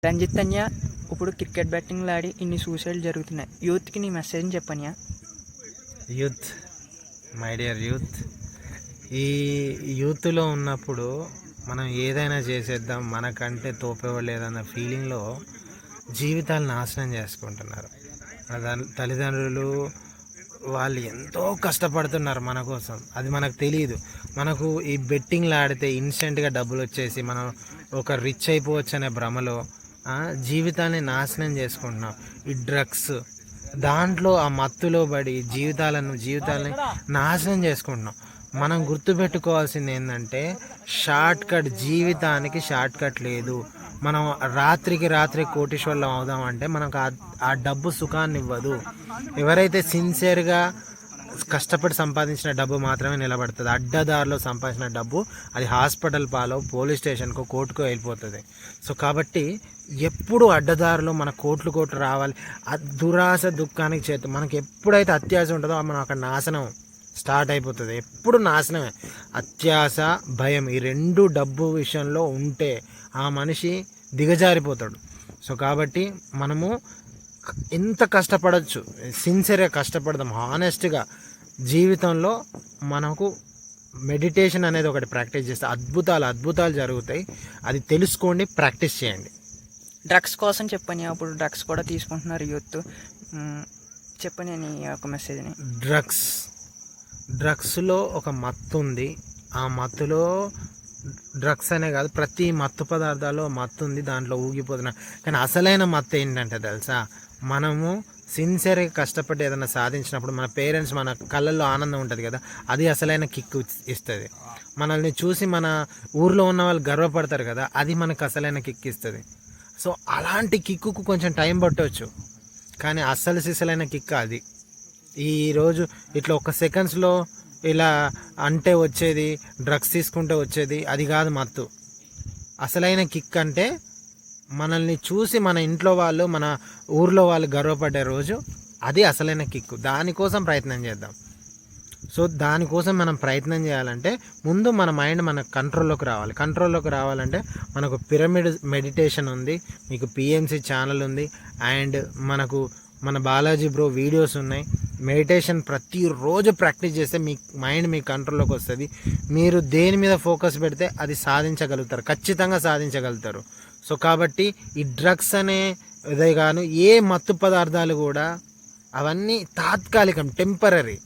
రంజిత్ అన్య ఇప్పుడు క్రికెట్ బ్యాటింగ్లు ఆడి ఇన్ని సూసైడ్ జరుగుతున్నాయి. యూత్కి నీ మెసేజ్ చెప్పన్యా. యూత్, మై డియర్ యూత్, ఈ యూత్లో ఉన్నప్పుడు మనం ఏదైనా చేసేద్దాం, మనకంటే తోపేవాళ్ళేదన్న ఫీలింగ్లో జీవితాలు నాశనం చేసుకుంటున్నారు. తల్లిదండ్రులు వాళ్ళు ఎంతో కష్టపడుతున్నారు మన కోసం, అది మనకు తెలియదు. మనకు ఈ బెట్టింగ్లు ఆడితే ఇన్స్టెంట్గా డబ్బులు వచ్చేసి మనం ఒక రిచ్ అయిపోవచ్చు అనే భ్రమలో జీవితాన్ని నాశనం చేసుకుంటున్నాం. ఈ డ్రగ్స్ దాంట్లో ఆ మత్తులో పడి జీవితాలని నాశనం చేసుకుంటున్నాం. మనం గుర్తుపెట్టుకోవాల్సింది ఏంటంటే జీవితానికి షార్ట్ కట్ లేదు. మనం రాత్రి కోటీశ్వర్లం అవుదామంటే మనకు ఆ డబ్బు సుఖాన్ని ఇవ్వదు. ఎవరైతే సిన్సియర్గా కష్టపడి సంపాదించిన డబ్బు మాత్రమే నిలబడుతుంది. అడ్డదారిలో సంపాదించిన డబ్బు అది హాస్పిటల్ పాలో, పోలీస్ స్టేషన్కో, కోర్టుకో వెళ్ళిపోతుంది. సో కాబట్టి ఎప్పుడు అడ్డదారిలో మన కోట్లు రావాలి. ఆ దురాశ దుఃఖానికి చేతి మనకి ఎప్పుడైతే అత్యాశ ఉంటుందో మనం అక్కడ నాశనం స్టార్ట్ అయిపోతుంది. ఎప్పుడు నాశనమే. అత్యాశ, భయం ఈ రెండు డబ్బు విషయంలో ఉంటే ఆ మనిషి దిగజారిపోతాడు. సో కాబట్టి మనము ఎంత కష్టపడవచ్చు, సిన్సియర్గా కష్టపడదాం, హానెస్ట్గా. జీవితంలో మనకు మెడిటేషన్ అనేది ఒకటి ప్రాక్టీస్ చేస్తే అద్భుతాలు జరుగుతాయి. అది తెలుసుకోండి, ప్రాక్టీస్ చేయండి. డ్రగ్స్ కోసం చెప్పని, అప్పుడు డ్రగ్స్ కూడా తీసుకుంటున్నారు యూత్. చెప్పని నీ ఒక మెసేజ్ని. డ్రగ్స్లో ఒక మత్తు ఉంది. ఆ మత్తులో డ్రగ్స్ అనే కాదు, ప్రతి మత్తు పదార్థాల్లో మత్తు ఉంది, దాంట్లో ఊగిపోతున్నా. కానీ అసలైన మత్తు ఏంటంటే తెలుసా, మనము సిన్సియర్గా కష్టపడి ఏదైనా సాధించినప్పుడు మన పేరెంట్స్ మన కళ్ళల్లో ఆనందం ఉంటుంది కదా, అది అసలైన కిక్ ఇస్తుంది. మనల్ని చూసి మన ఊర్లో ఉన్న వాళ్ళు గర్వపడతారు కదా, అది మనకు అసలైన కిక్ ఇస్తుంది. సో అలాంటి కిక్కుకు కొంచెం టైం పట్టవచ్చు, కానీ అస్సలు సిసలైన కిక్ అది. ఈరోజు ఇట్లా ఒక సెకండ్స్లో ఇలా అంటే వచ్చేది, డ్రగ్స్ తీసుకుంటే వచ్చేది అది కాదు మత్తు. అసలైన కిక్ అంటే మనల్ని చూసి మన ఇంట్లో వాళ్ళు, మన ఊర్లో వాళ్ళు గర్వపడే రోజు, అది అసలైన కిక్. దానికోసం ప్రయత్నం చేద్దాం. సో దానికోసం మనం ప్రయత్నం చేయాలంటే ముందు మన మైండ్ మన కంట్రోల్లోకి రావాలంటే మనకు పిరమిడ్ మెడిటేషన్ ఉంది, మీకు పిఎంసి ఛానల్ ఉంది, అండ్ మనకు మన బాలాజీ బ్రో వీడియోస్ ఉన్నాయి. మెడిటేషన్ ప్రతిరోజు ప్రాక్టీస్ చేస్తే మీ మైండ్ మీ కంట్రోల్లోకి వస్తుంది. మీరు దేని మీద ఫోకస్ పెడితే అది సాధించగలుగుతారు, ఖచ్చితంగా సాధించగలుగుతారు. సో కాబట్టి ఈ డ్రగ్స్ అనే ఇదే కాను, ఏ మత్తు పదార్థాలు కూడా అవన్నీ తాత్కాలికం, టెంపరీ.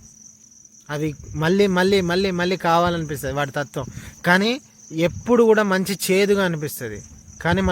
అవి మళ్ళీ మళ్ళీ మళ్ళీ మళ్ళీ కావాలనిపిస్తుంది వాటి తత్వం, కానీ ఎప్పుడు కూడా మంచి చేదుగా అనిపిస్తుంది. కానీ